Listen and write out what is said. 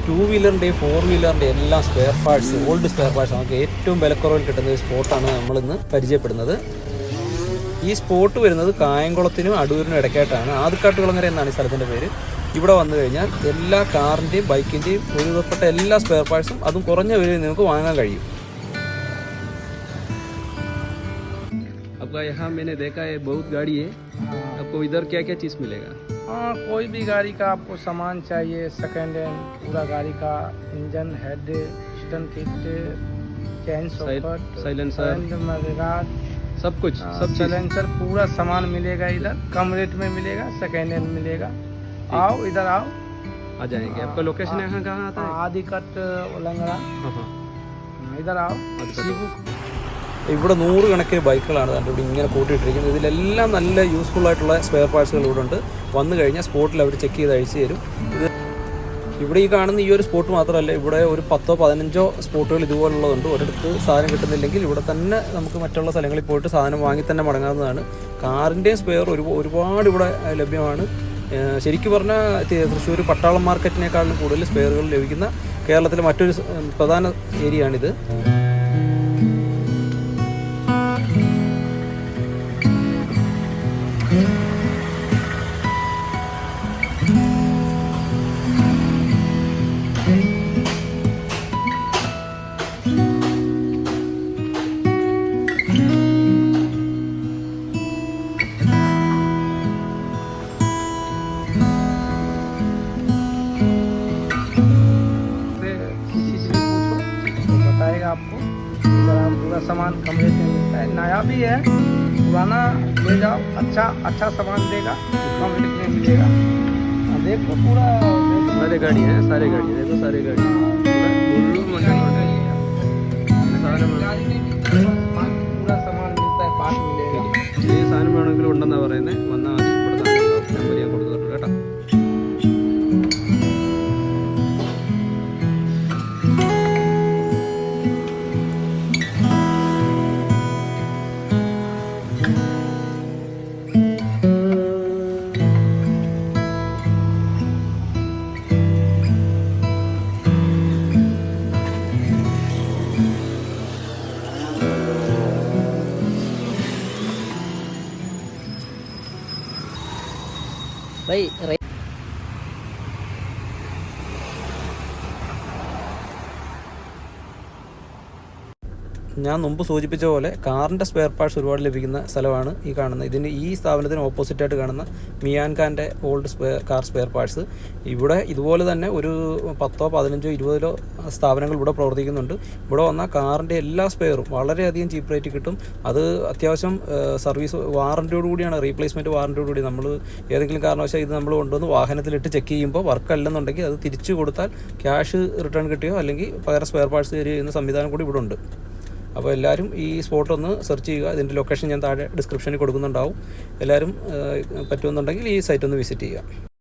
Two വീലറിൻ്റെയും four വീലറിൻ്റെ എല്ലാം spare parts, old spare parts നമുക്ക് ഏറ്റവും വിലക്കുറവിൽ കിട്ടുന്ന ഒരു സ്പോട്ടാണ് നമ്മളിന്ന് പരിചയപ്പെടുന്നത്. ഈ സ്പോട്ട് വരുന്നത് കായംകുളത്തിനും അടൂരിനും ഇടയ്ക്കായിട്ടാണ്. ആദിക്കാട്ടുകുളങ്ങര എന്നാണ് ഈ സ്ഥലത്തിൻ്റെ പേര്. ഇവിടെ വന്നു കഴിഞ്ഞാൽ എല്ലാ കാറിൻ്റെയും ബൈക്കിൻ്റെയും ഒരുവിധപ്പെട്ട എല്ലാ സ്പെയർ പാർട്സും അതും കുറഞ്ഞ വിലയിൽ നിങ്ങൾക്ക് വാങ്ങാൻ കഴിയും. आपका यहाँ मैंने देखा है बहुत गाड़ी है, आपको इधर क्या क्या चीज़ मिलेगा? हाँ, कोई भी गाड़ी का आपको सामान चाहिए, सेकेंड हैंड पूरा गाड़ी का इंजन, हेड, पिस्टन किट, चैन सॉकेट, साइलेंसर, मदरगार्ड, सब कुछ, सब साइलेंसर पूरा सामान मिलेगा इधर. कम रेट में मिलेगा, सेकेंड हैंड मिलेगा. आओ इधर आओ, आ जाएंगे. आपका लोकेशन यहाँ कहाँ आता है? आदिकट उलंगड़ा. इधर आओ. ഇവിടെ 100 കണക്കിന് ബൈക്കുകളാണ് ഇവിടെ ഇങ്ങനെ കൂട്ടിയിട്ടിരിക്കുന്നത്. ഇതിലെല്ലാം നല്ല യൂസ്ഫുൾ ആയിട്ടുള്ള സ്പെയർ പാർട്സുകൾ ഇവിടെ ഉണ്ട്. വന്നു കഴിഞ്ഞാൽ സ്പോട്ടിൽ അവർ ചെക്ക് ചെയ്ത് അഴിച്ചു തരും. ഇവിടെ ഈ കാണുന്ന ഈ ഒരു സ്പോട്ട് മാത്രമല്ല, ഇവിടെ ഒരു 10-15 സ്പോട്ടുകൾ ഇതുപോലുള്ളതുണ്ട്. ഒരിടത്ത് സാധനം കിട്ടുന്നില്ലെങ്കിൽ ഇവിടെ തന്നെ നമുക്ക് മറ്റുള്ള സ്ഥലങ്ങളിൽ പോയിട്ട് സാധനം വാങ്ങി തന്നെ മടങ്ങാവുന്നതാണ്. കാറിൻ്റെയും സ്പെയർ ഒരുപാട് ഇവിടെ ലഭ്യമാണ്. ശരിക്കും പറഞ്ഞാൽ തൃശ്ശൂർ പട്ടാളം മാർക്കറ്റിനേക്കാളും കൂടുതൽ സ്പെയറുകൾ ലഭിക്കുന്ന കേരളത്തിലെ മറ്റൊരു പ്രധാന ഏരിയയാണിത്. आपको इधर आप पूरा सामान कम रेट में मिलता है. नया भी है, पुराना ले जाओ, अच्छा सामान देगा, कम रेट में मिलेगा. देखो पूरा सारे गाड़ी है, सारे गाड़ी देखो, सारे गाड़ी पूरा सामान मिलता है, पार्ट मिलेगा. ये साधനം വേണമെങ്കിലും ഉണ്ടെന്നാണ് പറയുന്നത്. വന്നാൽ മതി, ഇവിടെ സാധനം നമ്പർ ഞാൻ കൊടുത്തിട്ടുണ്ട് കേട്ടോ. ഞാൻ മുമ്പ് സൂചിപ്പിച്ച പോലെ കാറിൻ്റെ സ്പെയർ പാർട്സ് ഒരുപാട് ലഭിക്കുന്ന സ്ഥലമാണ് ഈ കാണുന്നത്. ഈ സ്ഥാപനത്തിന് ഓപ്പോസിറ്റായിട്ട് കാണുന്ന മിയാൻകാൻ്റെ ഓൾഡ് കാർ സ്പെയർ പാർട്സ്. ഇവിടെ ഇതുപോലെ തന്നെ ഒരു 10-15-20 സ്ഥാപനങ്ങൾ ഇവിടെ പ്രവർത്തിക്കുന്നുണ്ട്. ഇവിടെ വന്നാൽ കാറിൻ്റെ എല്ലാ സ്പെയറും വളരെയധികം ചീപ്പ് റേറ്റ് കിട്ടും. അത് അത്യാവശ്യം സർവീസ് വാറൻറ്റിയോട് കൂടിയാണ്, റീപ്ലേസ്മെൻറ്റ് വാറൻറ്റിയോട് കൂടി. നമ്മൾ ഏതെങ്കിലും കാരണവശാൽ ഇത് നമ്മൾ കൊണ്ടുവന്ന് വാഹനത്തിലിട്ട് ചെക്ക് ചെയ്യുമ്പോൾ വർക്ക് അല്ലെന്നുണ്ടെങ്കിൽ അത് തിരിച്ചു കൊടുത്താൽ ക്യാഷ് റിട്ടേൺ കിട്ടുകയോ അല്ലെങ്കിൽ പകരം സ്പെയർ പാർട്സ് തരിക എന്ന സംവിധാനം കൂടി ഇവിടെ ഉണ്ട്. അപ്പോൾ എല്ലാവരും ഈ സ്പോട്ട് ഒന്ന് സെർച്ച് ചെയ്യുക. ഇതിൻ്റെ ലൊക്കേഷൻ ഞാൻ താഴെ ഡിസ്ക്രിപ്ഷനിൽ കൊടുക്കുന്നുണ്ടാവും. എല്ലാവരും പറ്റുമെന്നുണ്ടെങ്കിൽ ഈ സൈറ്റ് ഒന്ന് വിസിറ്റ് ചെയ്യുക.